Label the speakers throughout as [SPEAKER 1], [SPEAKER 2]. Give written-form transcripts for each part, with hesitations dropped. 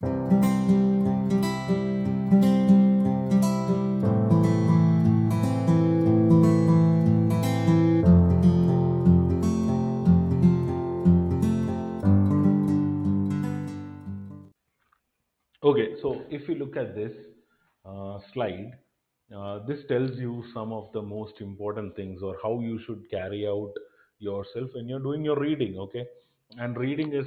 [SPEAKER 1] Okay, so if you look at this slide, this tells you some of the most important things or how you should carry out yourself when you're doing your reading. Okay, and reading is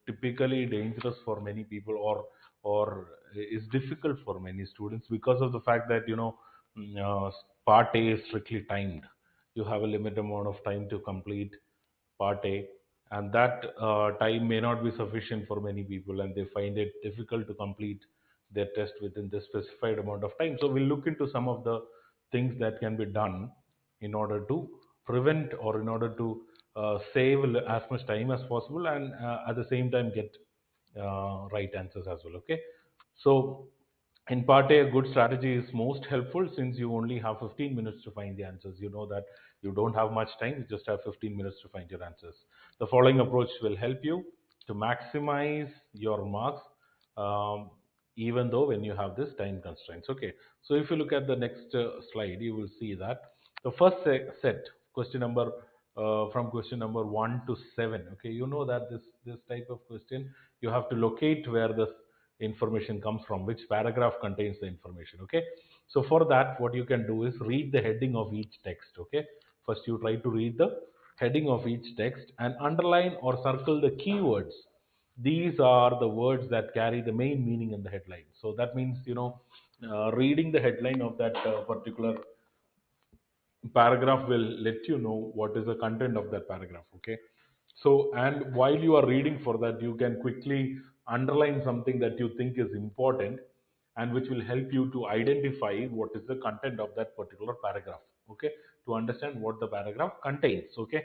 [SPEAKER 1] typically dangerous for many people, or is difficult for many students because of the fact that part A is strictly timed. You have a limited amount of time to complete part A, and that time may not be sufficient for many people, and they find it difficult to complete their test within the specified amount of time. So we'll look into some of the things that can be done in order to prevent or in order to save as much time as possible, and at the same time get right answers as well. Okay, so in part A, a good strategy is most helpful since you only have 15 minutes to find the answers. You know that you don't have much time, you just have 15 minutes to find your answers. The following approach will help you to maximize your marks, even though when you have this time constraints. Okay, so if you look at the next slide, you will see that the first set, question number from question number 1 to 7. Okay, you know that this type of question, you have to locate where the information comes from, which paragraph contains the information. Okay, so for that, what you can do is read the heading of each text. Okay, first you try to read the heading of each text and underline or circle the keywords. These are the words that carry the main meaning in the headline. So that means, reading the headline of that particular paragraph will let you know what is the content of that paragraph. Okay, so and while you are reading for that, you can quickly underline something that you think is important and which will help you to identify what is the content of that particular paragraph. Okay, to understand what the paragraph contains. Okay,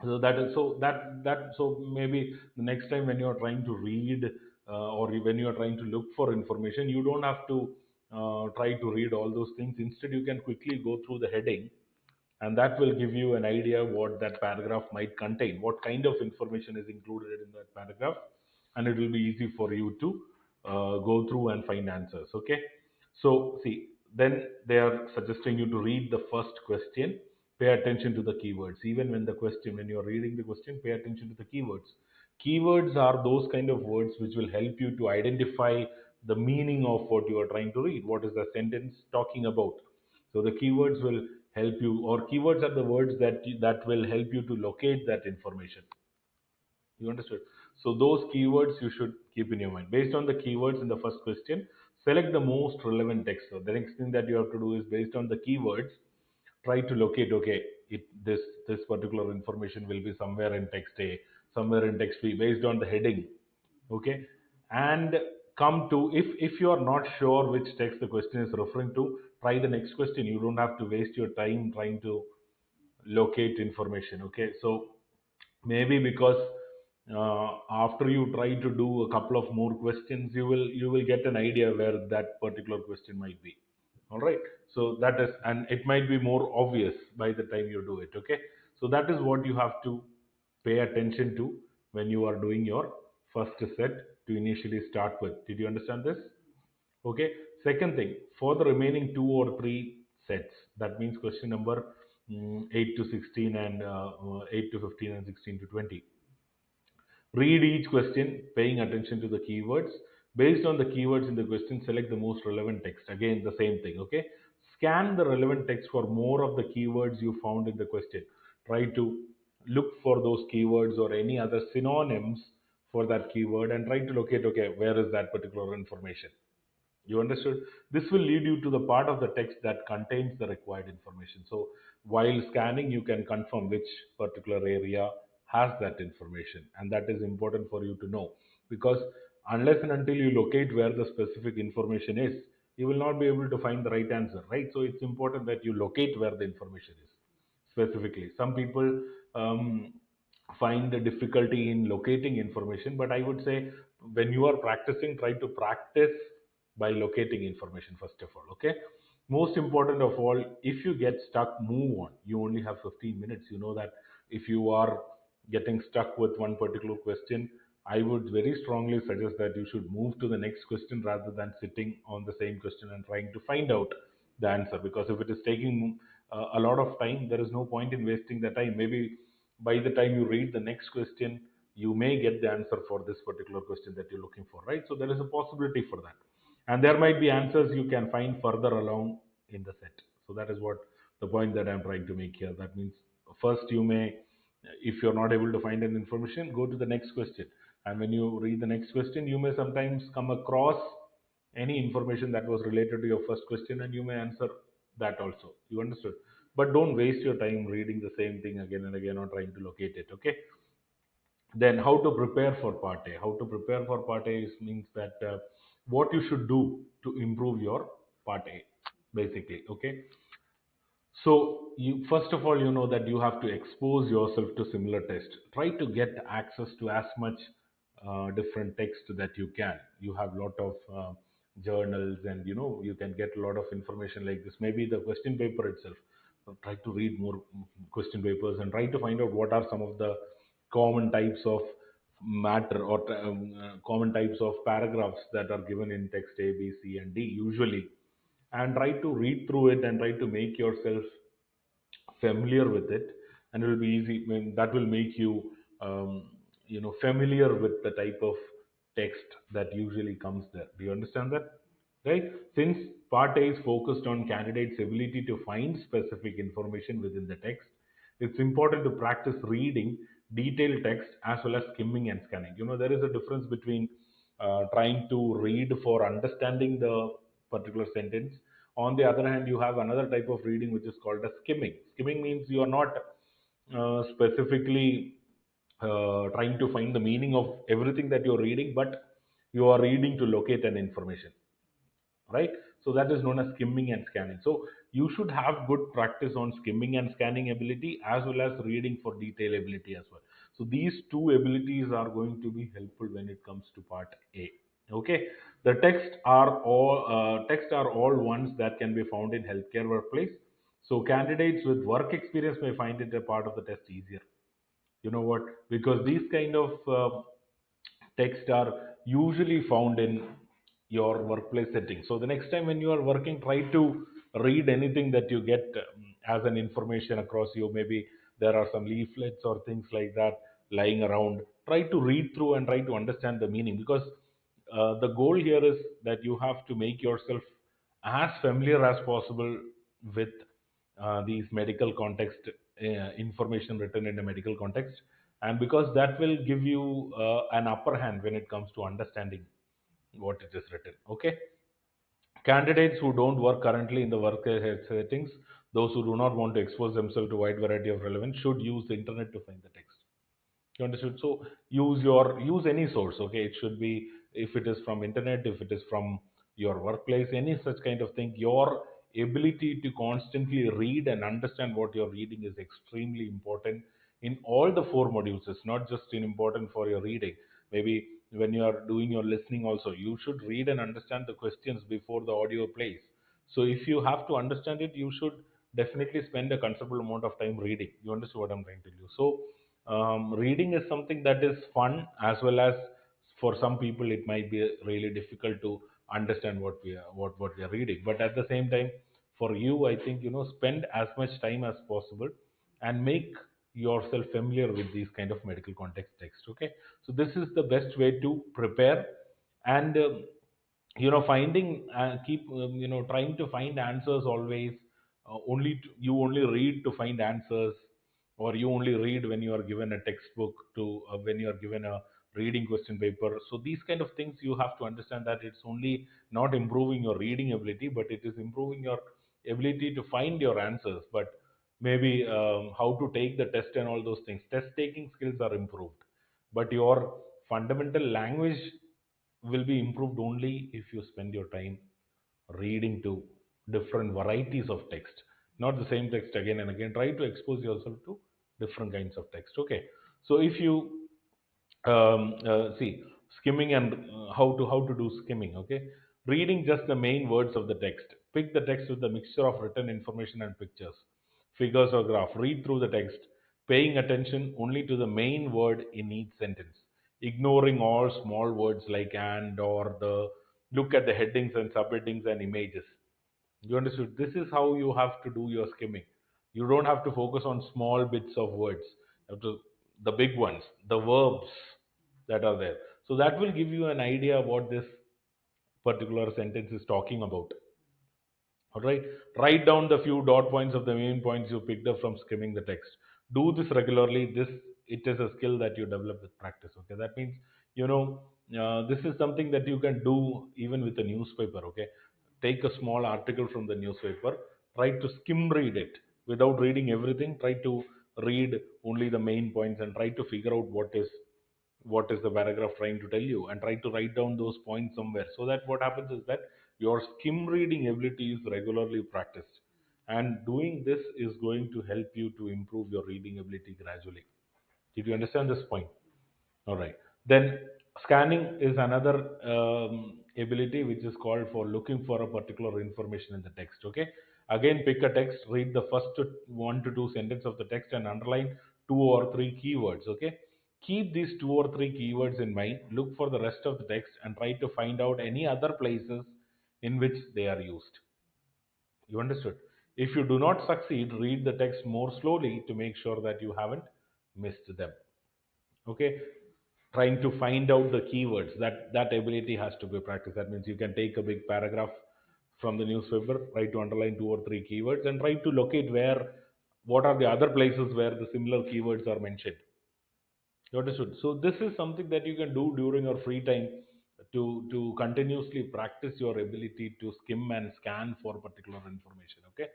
[SPEAKER 1] so that maybe the next time when you are trying to read, or when you are trying to look for information, you don't have to try to read all those things. Instead, you can quickly go through the heading, and that will give you an idea what that paragraph might contain, what kind of information is included in that paragraph, and it will be easy for you to go through and find answers. Okay, so see, then they are suggesting you to read the first question, pay attention to the keywords. Even when the question, when you are reading the question, pay attention to the keywords. Keywords are those kind of words which will help you to identify the meaning of what you are trying to read. What is the sentence talking about? So the keywords will help you, or keywords are the words that will help you to locate that information. You understood? So those keywords you should keep in your mind. Based on the keywords in the first question, select the most relevant text. So the next thing that you have to do is, based on the keywords, try to locate. Okay, this particular information will be somewhere in text A, somewhere in text B, based on the heading. Okay, and come to, if you are not sure which text the question is referring to, try the next question. You don't have to waste your time trying to locate information. Okay, so maybe because after you try to do a couple of more questions, you will get an idea where that particular question might be. All right, so that is, and it might be more obvious by the time you do it. Okay, so that is what you have to pay attention to when you are doing your first set to initially start with. Did you understand this? Okay. Second thing, for the remaining two or three sets, that means question number 8 to 16 and 8 to 15 and 16 to 20. Read each question, paying attention to the keywords. Based on the keywords in the question, select the most relevant text. Again, the same thing. Okay. Scan the relevant text for more of the keywords you found in the question. Try to look for those keywords or any other synonyms for that keyword and try to locate, okay, where is that particular information. You understood? This will lead you to the part of the text that contains the required information. So while scanning, you can confirm which particular area has that information. And that is important for you to know, because unless and until you locate where the specific information is, you will not be able to find the right answer, right? So it's important that you locate where the information is specifically. Some people find the difficulty in locating information, but I would say when you are practicing, try to practice by locating information first of all. Okay, most important of all, if you get stuck, move on. You only have 15 minutes. You know that if you are getting stuck with one particular question, I would very strongly suggest that you should move to the next question rather than sitting on the same question and trying to find out the answer. Because if it is taking a lot of time, there is no point in wasting the time. Maybe by the time you read the next question, you may get the answer for this particular question that you're looking for, right? So there is a possibility for that. And there might be answers you can find further along in the set. So that is what the point that I'm trying to make here. That means first you may, if you're not able to find an information, go to the next question. And when you read the next question, you may sometimes come across any information that was related to your first question, and you may answer that also. You understood? But don't waste your time reading the same thing again and again or trying to locate it. Okay. Then how to prepare for part A? How to prepare for part A means that what you should do to improve your part A, basically. Okay. So you first of all, you know that you have to expose yourself to similar text. Try to get access to as much different text that you can. You have a lot of journals, and you can get a lot of information like this. Maybe the question paper itself. Try to read more question papers and try to find out what are some of the common types of matter or common types of paragraphs that are given in text A, B, C, and D usually, and try to read through it and try to make yourself familiar with it, and it will be easy. That will make you familiar with the type of text that usually comes there. Do you understand that? Right? Since part A is focused on candidates' ability to find specific information within the text, it's important to practice reading detailed text as well as skimming and scanning. There is a difference between trying to read for understanding the particular sentence. On the other hand, you have another type of reading which is called as skimming. Skimming means you are not specifically trying to find the meaning of everything that you're reading, but you are reading to locate an information, right? So that is known as skimming and scanning. So you should have good practice on skimming and scanning ability as well as reading for detail ability as well. So these two abilities are going to be helpful when it comes to part A. Okay, the text are all ones that can be found in healthcare workplace. So candidates with work experience may find it a part of the test easier. You know what? Because these kind of text are usually found in your workplace setting. So the next time when you are working, try to read anything that you get as an information across you. Maybe there are some leaflets or things like that lying around. Try to read through and try to understand the meaning, because the goal here is that you have to make yourself as familiar as possible with these medical context information written in a medical context, and because that will give you an upper hand when it comes to understanding what it is written. Okay. Candidates who don't work currently in the work settings, those who do not want to expose themselves to wide variety of relevance, should use the internet to find the text. You understood? So use any source. Okay, it should be, if it is from internet, if it is from your workplace, any such kind of thing. Your ability to constantly read and understand what you're reading is extremely important in all the four modules. It's not just important for your reading. Maybe when you are doing your listening also, you should read and understand the questions before the audio plays. So if you have to understand it, you should definitely spend a considerable amount of time reading. You understand what I'm trying to do? So reading is something that is fun, as well as for some people it might be really difficult to understand what we are reading. But at the same time, for you, I think, spend as much time as possible and make yourself familiar with these kind of medical context text. Okay, so this is the best way to prepare. And finding keep trying to find answers always. You only read to find answers, or you only read when you are given a textbook to when you are given a reading question paper. So these kind of things, you have to understand that it's only not improving your reading ability, but it is improving your ability to find your answers. But maybe how to take the test and all those things, test taking skills are improved, but your fundamental language will be improved only if you spend your time reading to different varieties of text, not the same text again and again. Try to expose yourself to different kinds of text. Okay, so if you see skimming and how to do skimming. Okay, reading just the main words of the text. Pick the text with a mixture of written information and pictures, figures, or graph. Read through the text, paying attention only to the main word in each sentence. ignoring all small words like and or the. Look at the headings and subheadings and images. You understood? This is how you have to do your skimming. You don't have to focus on small bits of words. You have to the big ones, the verbs that are there. So that will give you an idea what this particular sentence is talking about. All right. Write down the few dot points of the main points you picked up from skimming the text. Do this regularly. This it is a skill that you develop with practice. Okay. That means you know this is something that you can do even with a newspaper. Okay. Take a small article from the newspaper. Try to skim read it without reading everything. Try to read only the main points and try to figure out what is the paragraph trying to tell you, and try to write down those points somewhere, so that what happens is that your skim reading ability is regularly practiced, and doing this is going to help you to improve your reading ability gradually. Did you understand this point? All right. Then scanning is another ability which is called for looking for a particular information in the text. Okay. Again, pick a text, read the first 1 to 2 sentences of the text, and underline 2 or 3 keywords. Okay. Keep these 2 or 3 keywords in mind. Look for the rest of the text and try to find out any other places in which they are used. You understood? If you do not succeed, read the text more slowly to make sure that you haven't missed them. Okay, trying to find out the keywords, that ability has to be practiced. That means you can take a big paragraph from the newspaper, try to underline 2 or 3 keywords, and try to locate where what are the other places where the similar keywords are mentioned. You understood? So this is something that you can do during your free time to continuously practice your ability to skim and scan for particular information. Okay.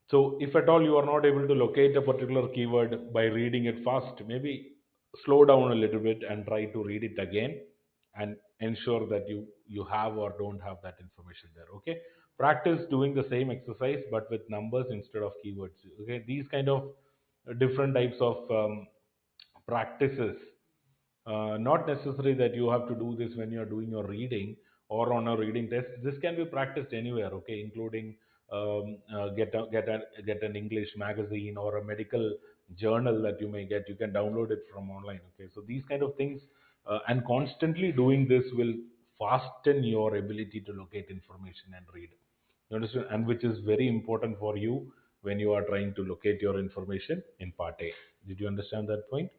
[SPEAKER 1] So if at all you are not able to locate a particular keyword by reading it fast, maybe slow down a little bit and try to read it again and ensure that you have or don't have that information there. Okay. Practice doing the same exercise but with numbers instead of keywords. Okay. These kind of different types of practices, not necessary that you have to do this when you are doing your reading or on a reading test. This can be practiced anywhere, okay, including get an English magazine or a medical journal that you may get. You can download it from online. Okay, so these kind of things, and constantly doing this will fasten your ability to locate information and read. You understand? And which is very important for you when you are trying to locate your information in part A. Did you understand that point?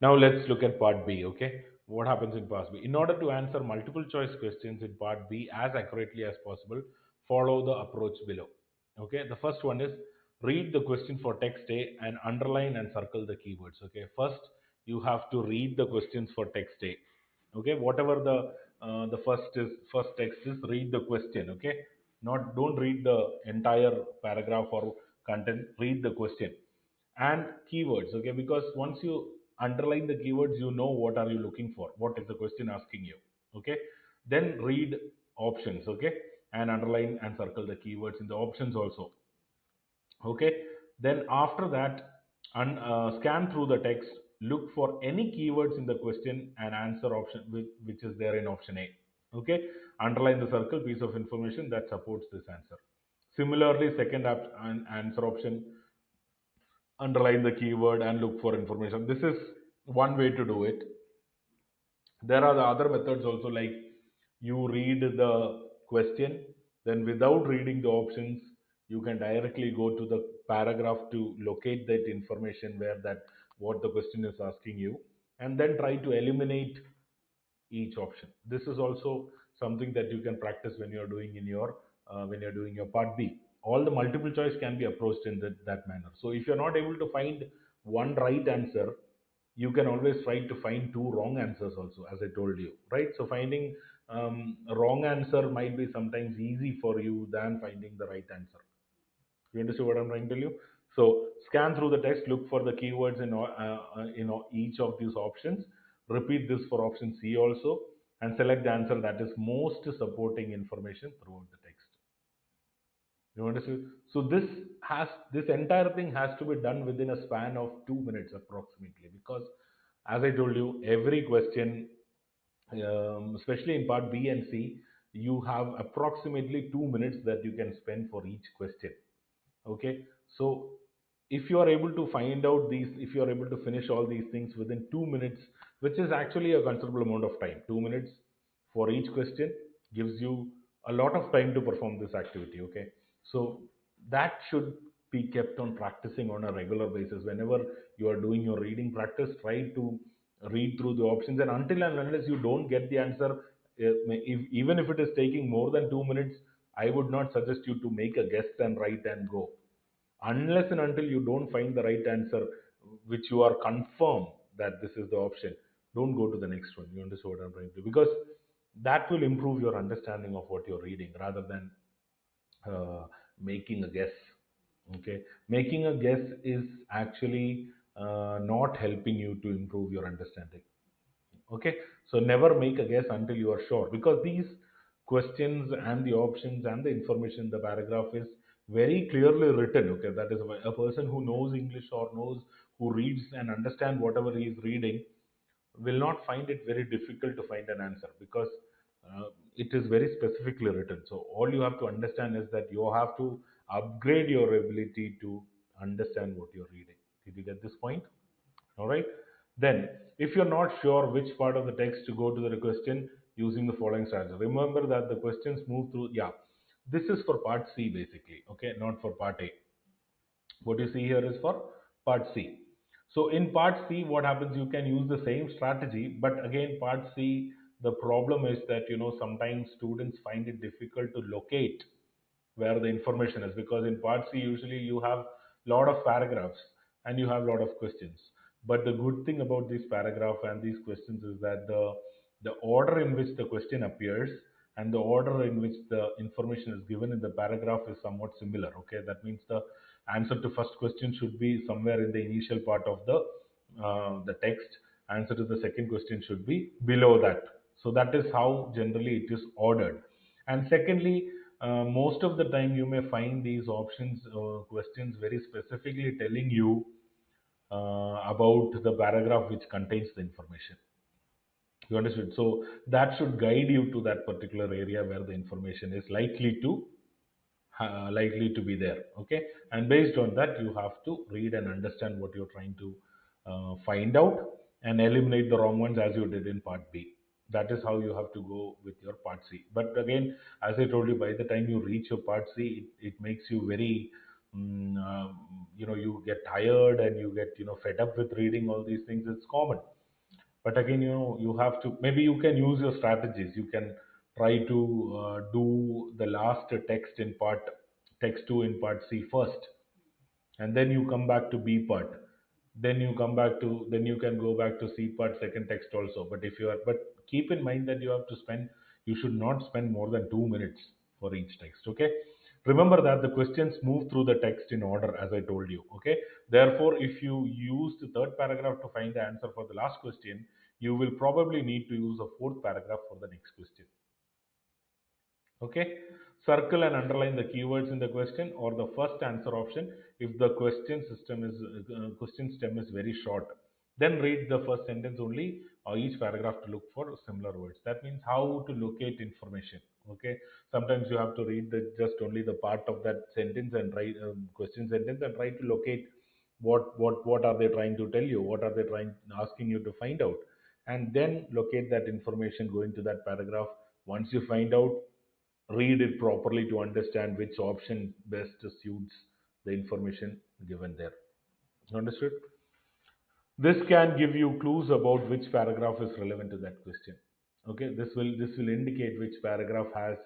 [SPEAKER 1] Now let's look at part B, okay? What happens in part B? In order to answer multiple choice questions in part B as accurately as possible, follow the approach below. Okay, the first one is read the question for text A and underline and circle the keywords. Okay, first you have to read the questions for text A. Okay, whatever the first text is, read the question. Okay, not don't read the entire paragraph or content. Read the question and keywords. Okay, because once you underline the keywords, you know what are you looking for, what is the question asking you. Okay, then read options. Okay, and underline and circle the keywords in the options also. Okay, then after that scan through the text, look for any keywords in the question and answer option which is there in option A. Okay, underline the circle piece of information that supports this answer. Similarly, second answer option, underline the keyword and look for information. This is one way to do it. There are the other methods also, like you read the question, then without reading the options, you can directly go to the paragraph to locate that information where that what the question is asking you, and then try to eliminate each option. This is also something that you can practice when you're doing in your when you're doing your part B. All the multiple choice can be approached in that manner. So if you're not able to find one right answer, you can always try to find two wrong answers also, as I told you, right? So finding a wrong answer might be sometimes easy for you than finding the right answer. You understand what I'm trying to tell you? So scan through the text, look for the keywords in each of these options. Repeat this for option C also, and select the answer that is most supporting information throughout the text. You understand? So this entire thing has to be done within a span of 2 minutes approximately, because as I told you, every question, especially in part B and C, you have approximately 2 minutes that you can spend for each question. Okay, so if you are able to find out these, if you are able to finish all these things within 2 minutes, which is actually a considerable amount of time, 2 minutes for each question gives you a lot of time to perform this activity. Okay, so that should be kept on practicing on a regular basis. Whenever you are doing your reading practice, try to read through the options, and until and unless you don't get the answer, even if it is taking more than 2 minutes, I would not suggest you to make a guess and write and go, unless and until you don't find the right answer, which you are confirmed that this is the option. Don't go to the next one. You understand what I'm trying to do? Because that will improve your understanding of what you're reading rather than uh, making a guess. Okay, making a guess is actually not helping you to improve your understanding. Okay, so never make a guess until you are sure, because these questions and the options and the information in the paragraph is very clearly written. Okay, that is a person who knows English or knows, who reads and understand whatever he is reading, will not find it very difficult to find an answer, because it is very specifically written. So all you have to understand is that you have to upgrade your ability to understand what you're reading. Did you get this point? All right. Then, if you're not sure which part of the text to go to the question, using the following strategy. Remember that the questions move through. Yeah, this is for part C basically. Okay, not for part A. What you see here is for part C. So in part C, what happens? You can use the same strategy, but again, part C, the problem is that sometimes students find it difficult to locate where the information is, because in part C usually you have lot of paragraphs and you have lot of questions. But the good thing about this paragraph and these questions is that the order in which the question appears and the order in which the information is given in the paragraph is somewhat similar. Okay, that means the answer to first question should be somewhere in the initial part of the text. Answer to the second question should be below that. So that is how generally it is ordered. And secondly, most of the time you may find these options questions very specifically telling you about the paragraph which contains the information. You understood? So that should guide you to that particular area where the information is likely to be there. Okay, and based on that, you have to read and understand what you're trying to find out, and eliminate the wrong ones as you did in part B. That is how you have to go with your part C. But again, as I told you, by the time you reach your part C, it makes you very you get tired and you get fed up with reading all these things. It's common. But again, you have to, maybe you can use your strategies. You can try to do the last text 2 in part C first, and then you come back to B part. Then you can go back to C part second text also. But keep in mind that you should not spend more than 2 minutes for each text. Okay, remember that the questions move through the text in order, as I told you. Okay, therefore if you use the third paragraph to find the answer for the last question, you will probably need to use a fourth paragraph for the next question. Okay, circle and underline the keywords in the question or the first answer option. If the question stem is very short, then read the first sentence only or each paragraph to look for similar words. That means how to locate information. Okay, sometimes you have to read just only the part of that sentence and write question sentence and try to locate what are they trying to tell you, what are they trying asking you to find out, and then locate that information, go into that paragraph. Once you find out, read it properly to understand which option best suits the information given there. Understood? This can give you clues about which paragraph is relevant to that question. Okay, this will indicate which paragraph has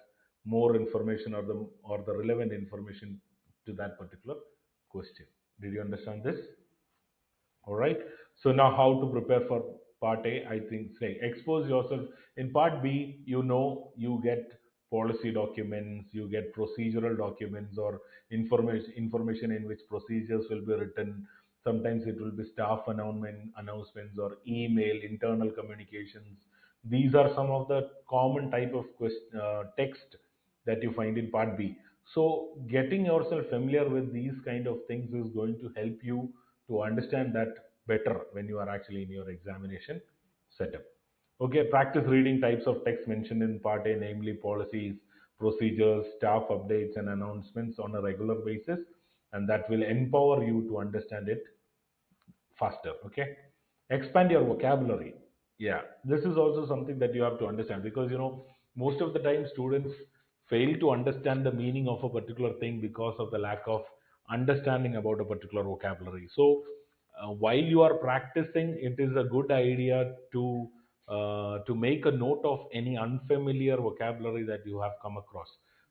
[SPEAKER 1] more information or the relevant information to that particular question. Did you understand this? All right. So now how to prepare for part A? I think say expose yourself. In part B, you get policy documents, you get procedural documents or information in which procedures will be written. Sometimes it will be staff announcements or email, internal communications. These are some of the common type of text that you find in part B. So getting yourself familiar with these kind of things is going to help you to understand that better when you are actually in your examination setup. Okay, practice reading types of text mentioned in part A, namely policies, procedures, staff updates, and announcements on a regular basis. and that will empower you to understand it faster. Okay, expand your vocabulary. Yeah, this is also something that you have to understand, because most of the time students fail to understand the meaning of a particular thing because of the lack of understanding about a particular vocabulary. So while you are practicing, it is a good idea to make a note of any unfamiliar vocabulary that you have come across.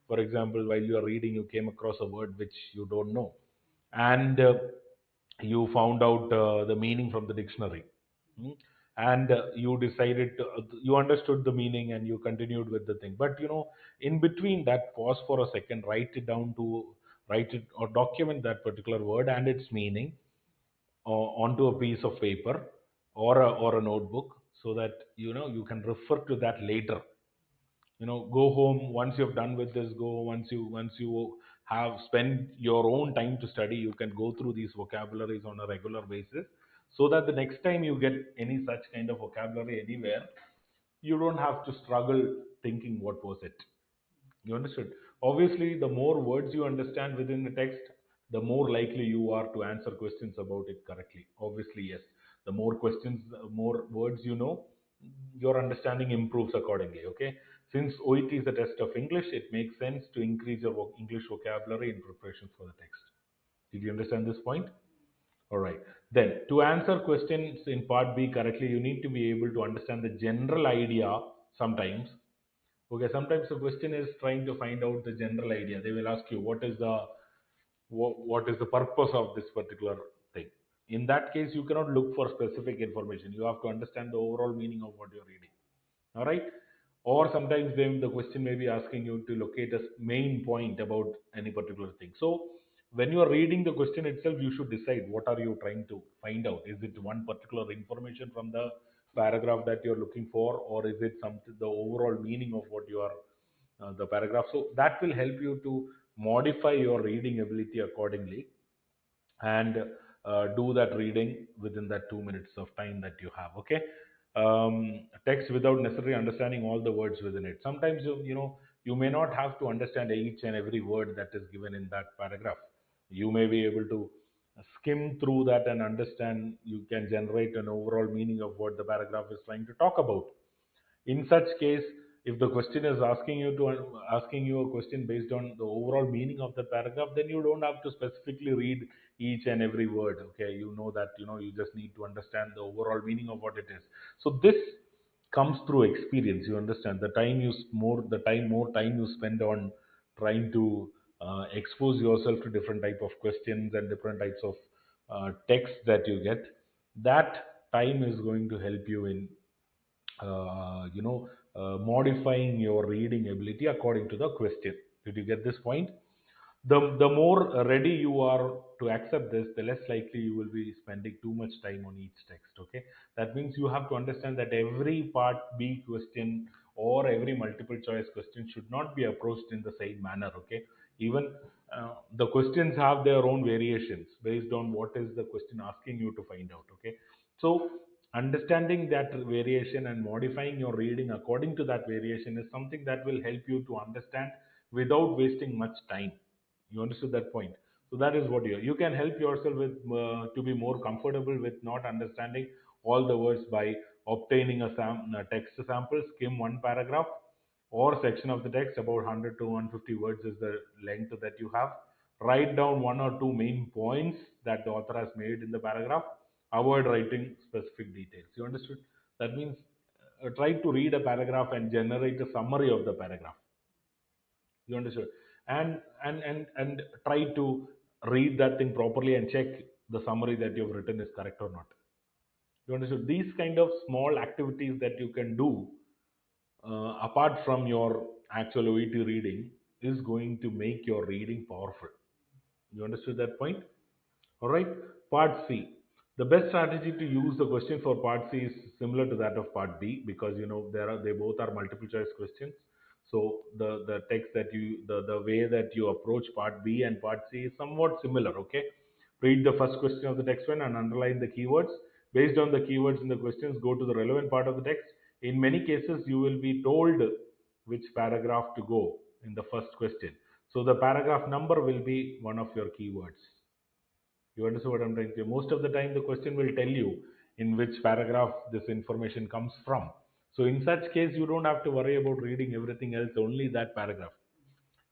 [SPEAKER 1] For example, while you are reading, you came across a word which you don't know, and you found out the meaning from the dictionary. Hmm? And you decided you understood the meaning and you continued with the thing, but in between that, pause for a second, write it or document that particular word and its meaning onto a piece of paper or a notebook, so that you can refer to that later. Go home once you've done with this. Go once you have spent your own time to study, you can go through these vocabularies on a regular basis, so that the next time you get any such kind of vocabulary anywhere, you don't have to struggle thinking what was it. You understood? Obviously, the more words you understand within the text, the more likely you are to answer questions about it correctly. Obviously, yes. The more questions, the more words you know, your understanding improves accordingly. Okay. Since OET is a test of English, it makes sense to increase your English vocabulary in preparation for the text. Did you understand this point? All right. Then, to answer questions in part B correctly, you need to be able to understand the general idea sometimes. Okay, sometimes the question is trying to find out the general idea. They will ask you what is the purpose of this particular thing. In that case, you cannot look for specific information. You have to understand the overall meaning of what you're reading. All right. Or sometimes then the question may be asking you to locate a main point about any particular thing. So when you are reading the question itself, you should decide what are you trying to find out. Is it one particular information from the paragraph that you're looking for, or is it something the overall meaning of what you are the paragraph? So that will help you to modify your reading ability accordingly, and do that reading within that 2 minutes of time that you have. Okay. Text without necessarily understanding all the words within it. Sometimes you may not have to understand each and every word that is given in that paragraph. You may be able to skim through that and understand. You can generate an overall meaning of what the paragraph is trying to talk about. In such case, if the question is asking you a question based on the overall meaning of the paragraph, then you don't have to specifically read each and every word. Okay, you know that you just need to understand the overall meaning of what it is. So this comes through experience. You understand, more time you spend on trying to expose yourself to different type of questions and different types of text that you get, that time is going to help you in modifying your reading ability according to the question. Did you get this point? The more ready you are to accept this, the less likely you will be spending too much time on each text. Okay, that means you have to understand that every part B question or every multiple choice question should not be approached in the same manner. Okay, even the questions have their own variations based on what is the question asking you to find out. Okay, so understanding that variation and modifying your reading according to that variation is something that will help you to understand without wasting much time. You understood that point? So that is what you can help yourself with to be more comfortable with not understanding all the words by obtaining a text sample, skim one paragraph or section of the text. About 100 to 150 words is the length that you have. Write down one or two main points that the author has made in the paragraph. Avoid writing specific details. You understood? That means try to read a paragraph and generate a summary of the paragraph. You understood? And try to read that thing properly and check the summary that you've written is correct or not. You understood? These kind of small activities that you can do apart from your actual OET reading is going to make your reading powerful. You understood that point? All right. Part C. The best strategy to use the question for part C is similar to that of part B, because they both are multiple choice questions. So the text that the way that you approach part B and part C is somewhat similar. Okay. Read the first question of the text one and underline the keywords. Based on the keywords in the questions, go to the relevant part of the text. In many cases, you will be told which paragraph to go in the first question. So the paragraph number will be one of your keywords. You understand what I'm trying to say? Most of the time, the question will tell you in which paragraph this information comes from. So in such case, you don't have to worry about reading everything else, only that paragraph.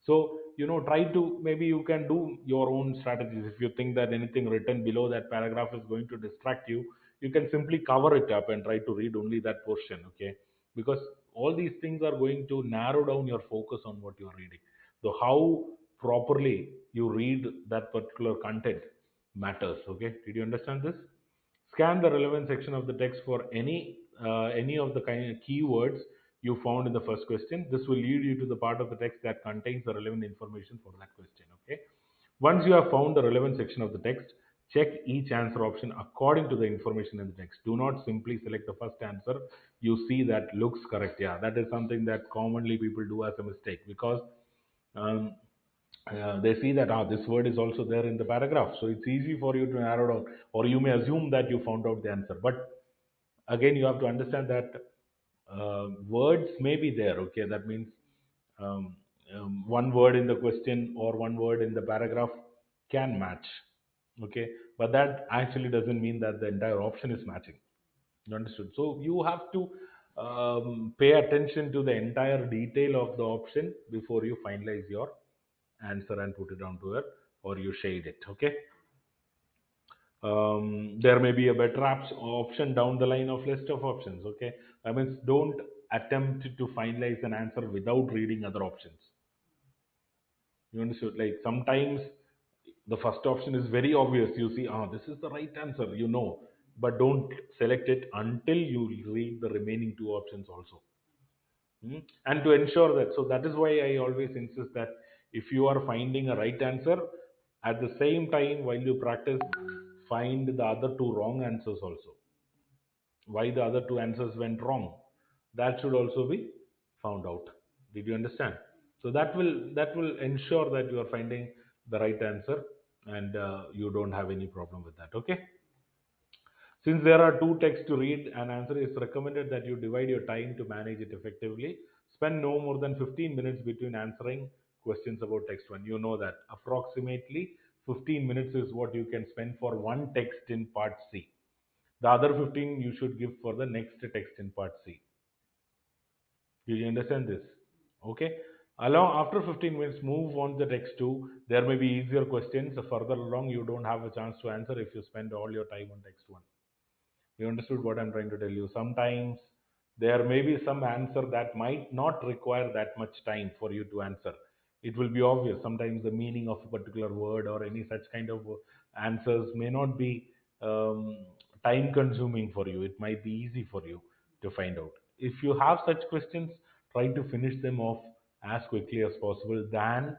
[SPEAKER 1] So, try to, maybe you can do your own strategies. If you think that anything written below that paragraph is going to distract you, you can simply cover it up and try to read only that portion, okay? Because all these things are going to narrow down your focus on what you are reading. So, how properly you read that particular content matters, okay? Did you understand this? Scan the relevant section of the text for any of the kind of keywords you found in the first question. This will lead you to the part of the text that contains the relevant information for that question. Okay. Once you have found the relevant section of the text, check each answer option according to the information in the text. Do not simply select the first answer you see that looks correct. Yeah, that is something that commonly people do as a mistake, because um, they see that this word is also there in the paragraph, so it's easy for you to narrow down, or you may assume that you found out the answer. But again, you have to understand that words may be there. Okay, that means um, one word in the question or one word in the paragraph can match. Okay, but that actually doesn't mean that the entire option is matching. You understood? So you have to pay attention to the entire detail of the option before you finalize your answer and put it onto it, or you shade it. Okay. There may be a better option down the line of list of options. Okay. I mean, don't attempt to finalize an answer without reading other options. You understood? Like sometimes the first option is very obvious. You see, this is the right answer, but don't select it until you read the remaining two options also. And to ensure that, so that is why I always insist that if you are finding a right answer, at the same time while you practice, find the other two wrong answers also. Why the other two answers went wrong, that should also be found out. Did you understand? So that will ensure that you are finding the right answer, and you don't have any problem with that. Okay. Since there are two texts to read and answer, it's recommended that you divide your time to manage it effectively. Spend no more than 15 minutes between answering questions about text one. You know that approximately 15 minutes is what you can spend for one text in part C. The other 15 you should give for the next text in part C. Do you understand this? Okay. Along after 15 minutes, move on the text two. There may be easier questions. Further along, you don't have a chance to answer if you spend all your time on text one. You understood what I'm trying to tell you? Sometimes there may be some answer that might not require that much time for you to answer. It will be obvious. Sometimes the meaning of a particular word or any such kind of answers may not be time consuming for you. It might be easy for you to find out. If you have such questions, try to finish them off as quickly as possible than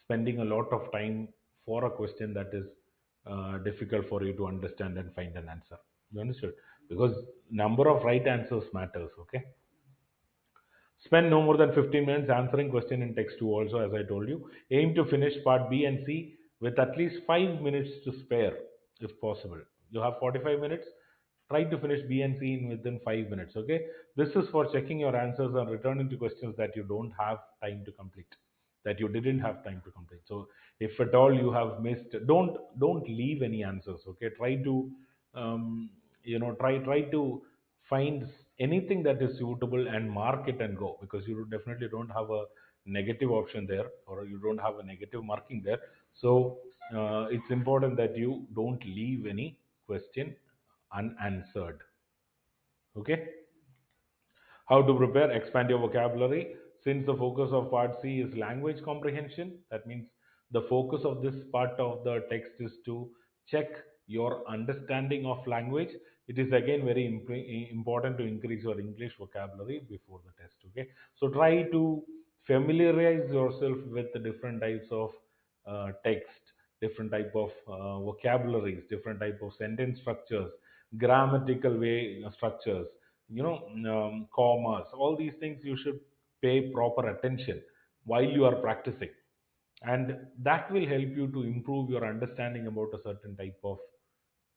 [SPEAKER 1] spending a lot of time for a question that is difficult for you to understand and find an answer. You understood? Because number of right answers matters. Okay. Spend no more than 15 minutes answering question in text 2 also, as I told you. Aim to finish part B and C with at least 5 minutes to spare, if possible. You have 45 minutes. Try to finish B and C in within 5 minutes. Okay. This is for checking your answers and returning to questions that you don't have time to complete, that you didn't have time to complete. So if at all you have missed, don't leave any answers. Okay. Try to try to find anything that is suitable and mark it and go, because you definitely don't have a negative option there, or you don't have a negative marking there. So it's important that you don't leave any question unanswered. Okay. How to prepare, expand your vocabulary. Since the focus of part C is language comprehension, that means the focus of this part of the text is to check your understanding of language. It is again very important to increase your English vocabulary before the test. Okay, so try to familiarize yourself with the different types of text, different type of vocabularies, different type of sentence structures, grammatical way structures, commas, all these things you should pay proper attention while you are practicing, and that will help you to improve your understanding about a certain type of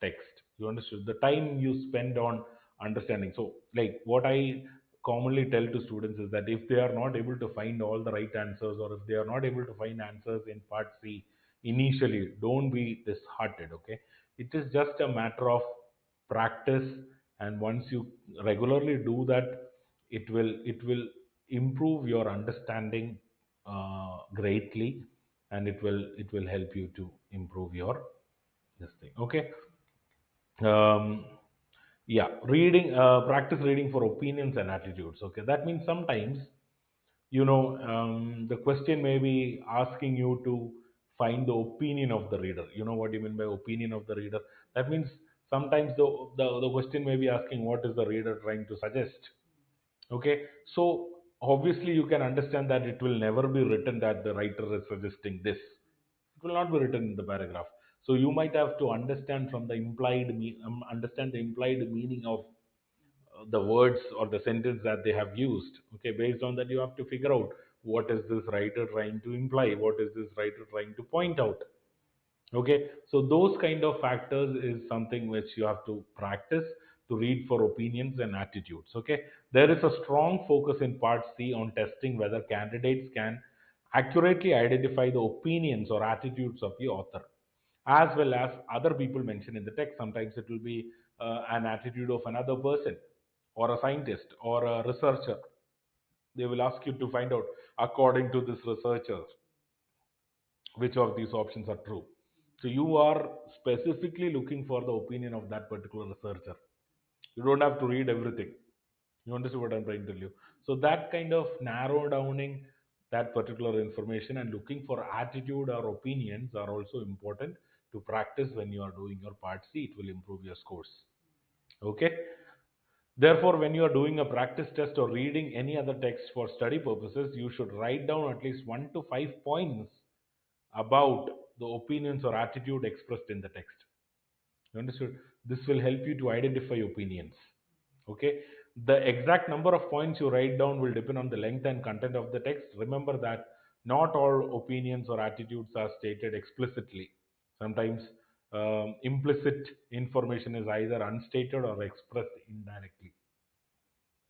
[SPEAKER 1] text. You understood? The time you spend on understanding. So, like what I commonly tell to students is that if they are not able to find all the right answers, or if they are not able to find answers in part C initially, don't be disheartened. Okay, it is just a matter of practice, and once you regularly do that, it will improve your understanding greatly, and it will help you to improve your this thing. Okay. um, yeah, reading, practice reading for opinions and attitudes. Okay, that means sometimes, the question may be asking you to find the opinion of the reader. You know what you mean by opinion of the reader? That means sometimes the question may be asking what is the reader trying to suggest. Okay, so obviously you can understand that it will never be written that the writer is suggesting this. It will not be written in the paragraph. So you might have to understand from the understand the implied meaning of the words or the sentence that they have used. Okay, based on that you have to figure out what is this writer trying to imply, what is this writer trying to point out. Okay, so those kind of factors is something which you have to practice to read for opinions and attitudes. Okay, there is a strong focus in part C on testing whether candidates can accurately identify the opinions or attitudes of the author as well as other people mentioned in the text. Sometimes it will be an attitude of another person, or a scientist, or a researcher. They will ask you to find out, according to this researcher, which of these options are true. So you are specifically looking for the opinion of that particular researcher. You don't have to read everything. You understand what I'm trying to tell you? So that kind of narrow downing that particular information and looking for attitude or opinions are also important to practice when you are doing your part C. It will improve your scores. Okay. Therefore, when you are doing a practice test or reading any other text for study purposes, you should write down at least 1 to 5 points about the opinions or attitude expressed in the text. You understood? This will help you to identify opinions. Okay. The exact number of points you write down will depend on the length and content of the text. Remember that not all opinions or attitudes are stated explicitly. Sometimes implicit information is either unstated or expressed indirectly.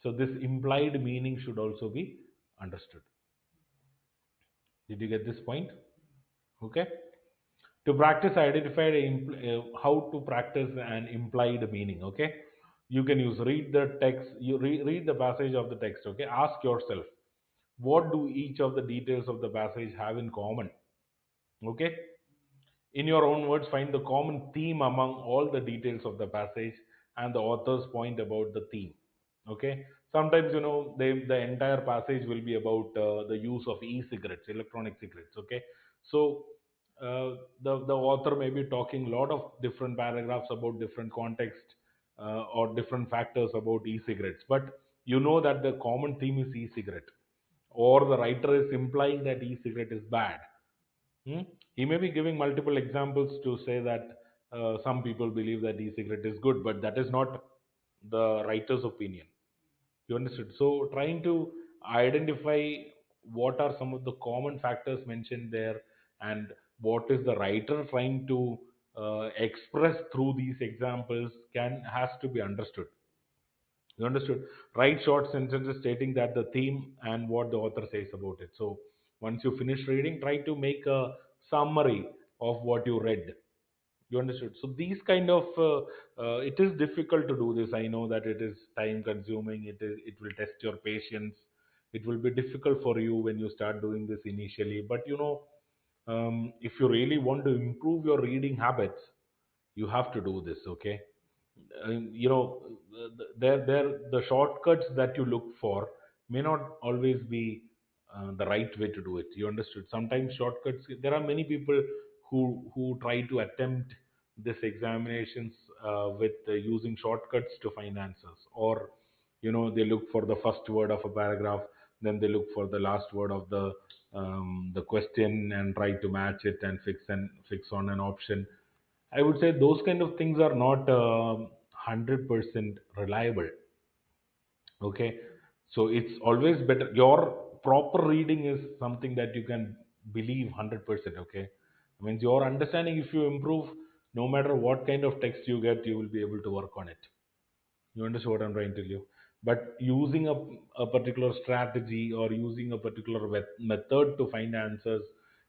[SPEAKER 1] So this implied meaning should also be understood. Did you get this point? Okay. To practice identify how to practice an implied meaning. Okay. You can use read the text. You read the passage of the text. Okay. Ask yourself, what do each of the details of the passage have in common? Okay. In your own words, find the common theme among all the details of the passage and the author's point about the theme. Okay. Sometimes, the entire passage will be about the use of e-cigarettes, electronic cigarettes. Okay. So, the author may be talking a lot of different paragraphs about different context or different factors about e-cigarettes. But you know that the common theme is e-cigarette, or the writer is implying that e-cigarette is bad. Hmm? He may be giving multiple examples to say that some people believe that e-cigarette is good, but that is not the writer's opinion. You understood? So trying to identify what are some of the common factors mentioned there, and what is the writer trying to express through these examples has to be understood. You understood? Write short sentences stating that the theme and what the author says about it. So once you finish reading, try to make a summary of what you read. You understood? So these kind of it is difficult to do this. I know that it is time consuming. It will test your patience. It will be difficult for you when you start doing this initially. But if you really want to improve your reading habits, you have to do this. Okay. The shortcuts that you look for may not always be the right way to do it. You understood? Sometimes shortcuts, there are many people who try to attempt this examinations with using shortcuts to find answers, or they look for the first word of a paragraph, then they look for the last word of the question and try to match it and fix on an option. I would say those kind of things are not 100% reliable. Okay, so it's always better. Your proper reading is something that you can believe 100%. Okay, means your understanding, if you improve, no matter what kind of text you get, you will be able to work on it. You understand what I'm trying to tell you? but using a particular strategy or using a particular method to find answers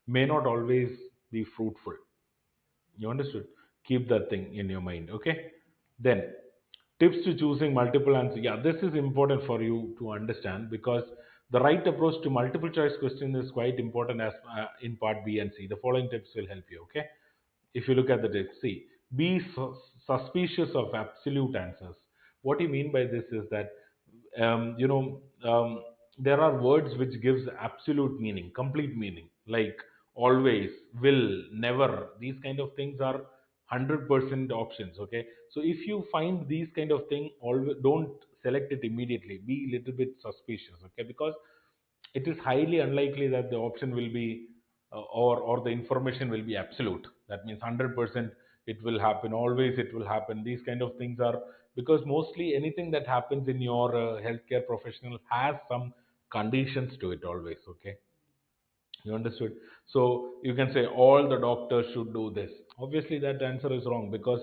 [SPEAKER 1] may not always be fruitful. You understood? Keep that thing in your mind. Okay. Then, tips to choosing multiple answers. Yeah, this is important for you to understand because the right approach to multiple choice question is quite important as in part B and C. The following tips will help you. Okay. If you look at the tips, see, be suspicious of absolute answers. What you mean by this is that there are words which gives absolute meaning, complete meaning, like always, will, never. These kind of things are 100% options. Okay, so if you find these kind of thing, always don't select it immediately. Be a little bit suspicious. Okay, because it is highly unlikely that the option will be or the information will be absolute. That means 100% it will happen, always it will happen. These kind of things are because mostly anything that happens in your healthcare professional has some conditions to it always. Okay, you understood? So you can say all the doctors should do this. Obviously that answer is wrong because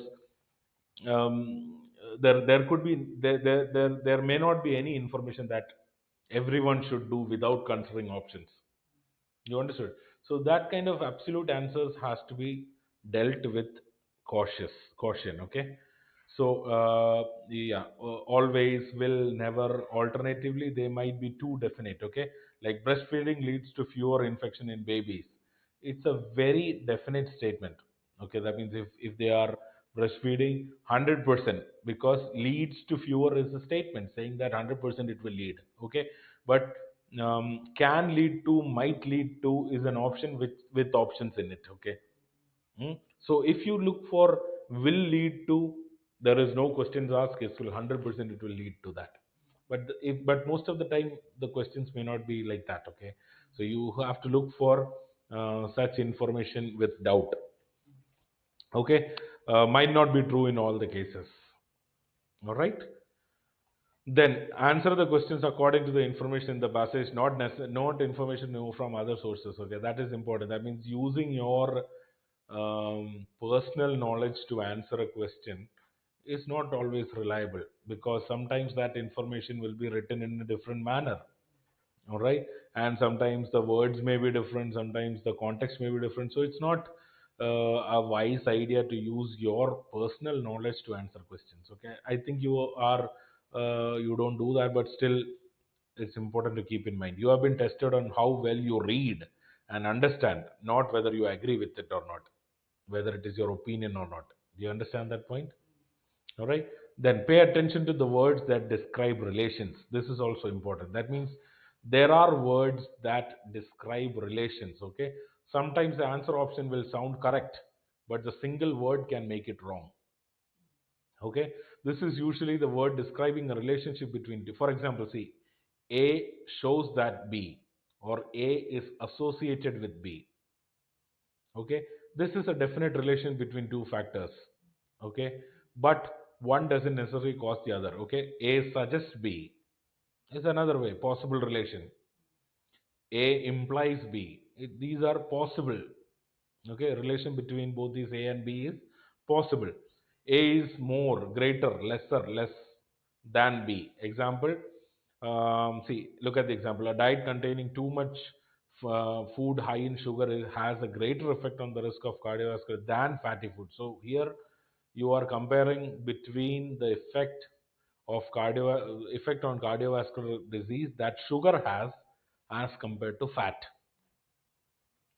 [SPEAKER 1] there could be there may not be any information that everyone should do without considering options. You understood? So that kind of absolute answers has to be dealt with caution. Okay. So yeah, always, will, never. Alternatively, they might be too definite. Okay, like breastfeeding leads to fewer infection in babies. It's a very definite statement. Okay, that means if they are breastfeeding 100% because leads to fewer is a statement saying that 100% it will lead. Okay, but can lead to, might lead to is an option with options in it. Okay. So if you look for will lead to, there is no questions asked. It will 100% it will lead to that. But most of the time the questions may not be like that. Okay. So you have to look for such information with doubt. Okay. Might not be true in all the cases. All right. Then answer the questions according to the information in the passage, not information you know from other sources. Okay, that is important. That means using your personal knowledge to answer a question is not always reliable because sometimes that information will be written in a different manner. All right, and sometimes the words may be different, sometimes the context may be different. So it's not a wise idea to use your personal knowledge to answer questions. Okay, I think you don't do that, but still it's important to keep in mind you have been tested on how well you read and understand, not whether you agree with it or not, whether it is your opinion or not. Do you understand that point? All right. Then pay attention to the words that describe relations. This is also important. That means there are words that describe relations. Okay. Sometimes the answer option will sound correct, but the single word can make it wrong. Okay. This is usually the word describing a relationship between two. For example, see, A shows that B, or A is associated with B. Okay, this is a definite relation between two factors. Okay, but one doesn't necessarily cause the other. Okay, A suggests B is another way possible relation. A implies B. These are possible. Okay, relation between both these A and B is possible. A is more, greater, lesser, less than B. Example, see, look at the example. A diet containing too much food high in sugar has a greater effect on the risk of cardiovascular than fatty food. So here you are comparing between the effect on cardiovascular disease that sugar has as compared to fat.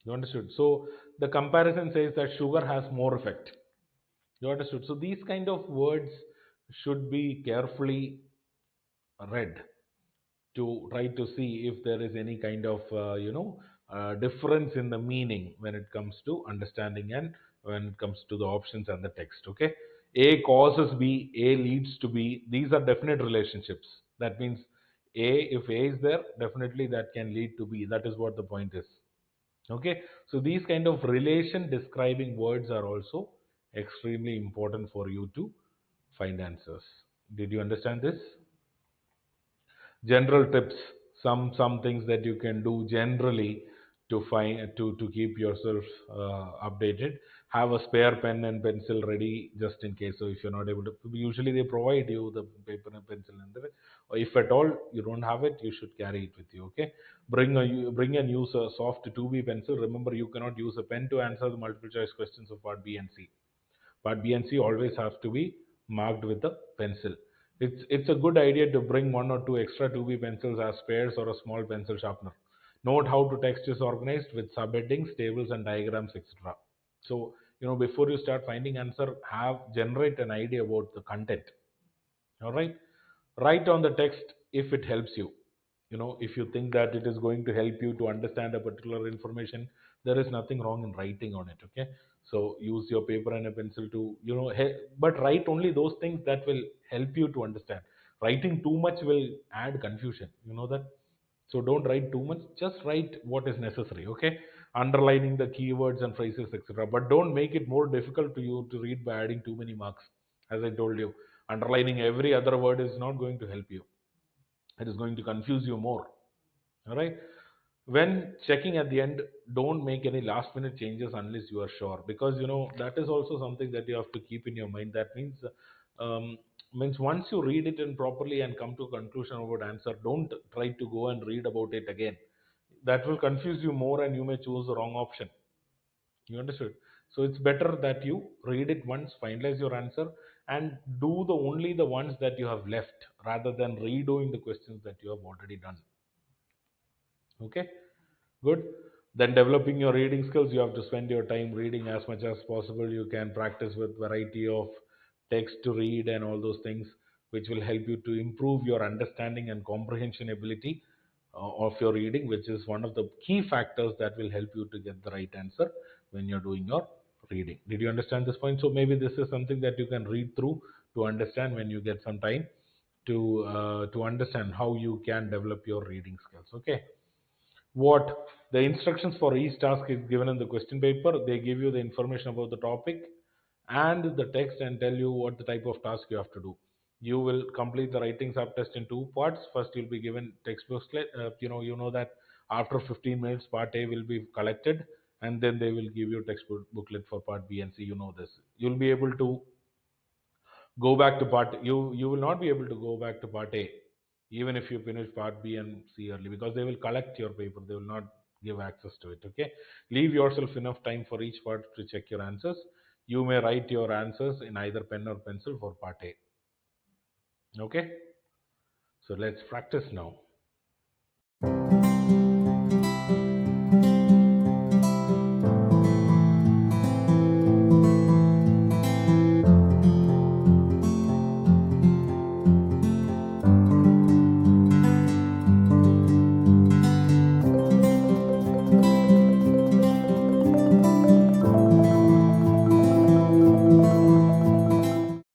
[SPEAKER 1] You understood? So the comparison says that sugar has more effect. You understood? So these kind of words should be carefully read to try to see if there is any kind of difference in the meaning when it comes to understanding and when it comes to the options and the text. Okay, A causes B, A leads to B. These are definite relationships. That means if A is there, definitely that can lead to B. That is what the point is. Okay, so these kind of relation describing words are also extremely important for you to find answers. Did you understand this? General tips, some things that you can do generally to find to keep yourself updated. have a spare pen and pencil ready just in case. So if you're not able to, usually they provide you the paper and pencil, and or if at all you don't have it, you should carry it with you. Okay, bring and use a soft 2B pencil. Remember, you cannot use a pen to answer the multiple choice questions of part B and C. Part B and C always have to be marked with a pencil. It's a good idea to bring one or two extra 2B pencils as spares or a small pencil sharpener. Note how to text is organized with subheadings, tables, and diagrams, etc. So before you start finding answer, have generate an idea about the content. All right, write on the text if it helps you. If you think that it is going to help you to understand a particular information, there is nothing wrong in writing on it. Okay, so use your paper and a pencil to but write only those things that will help you to understand. Writing too much will add confusion, you know that. So don't write too much, just write what is necessary. Okay, underlining the keywords and phrases, etc., but don't make it more difficult to you to read by adding too many marks. As I told you, underlining every other word is not going to help you. It is going to confuse you more. All right, when checking at the end, don't make any last minute changes unless you are sure, because that is also something that you have to keep in your mind. That means once you read it in properly and come to a conclusion about answer, don't try to go and read about it again. That will confuse you more and you may choose the wrong option. You understood? So it's better that you read it once, finalize your answer, and do the only the ones that you have left, rather than redoing the questions that you have already done. Okay, good. Then developing your reading skills, you have to spend your time reading as much as possible. You can practice with variety of text to read and all those things, which will help you to improve your understanding and comprehension ability of your reading, which is one of the key factors that will help you to get the right answer when you're doing your reading. Did you understand this point? So maybe this is something that you can read through to understand when you get some time to understand how you can develop your reading skills. Okay, what the instructions for each task is given in the question paper. They give you the information about the topic and the text and tell you what the type of task you have to do. You will complete the writing subtest in two parts. First, you'll be given textbooks. You know that after 15 minutes, part A will be collected, and then they will give you textbook booklet for part B and C. You know this. You'll be able to go back to part. You will not be able to go back to part A even if you finish part B and C early, because they will collect your paper. They will not give access to it. Okay, leave yourself enough time for each part to check your answers. You may write your answers in either pen or pencil for part A. Okay, so let's practice now.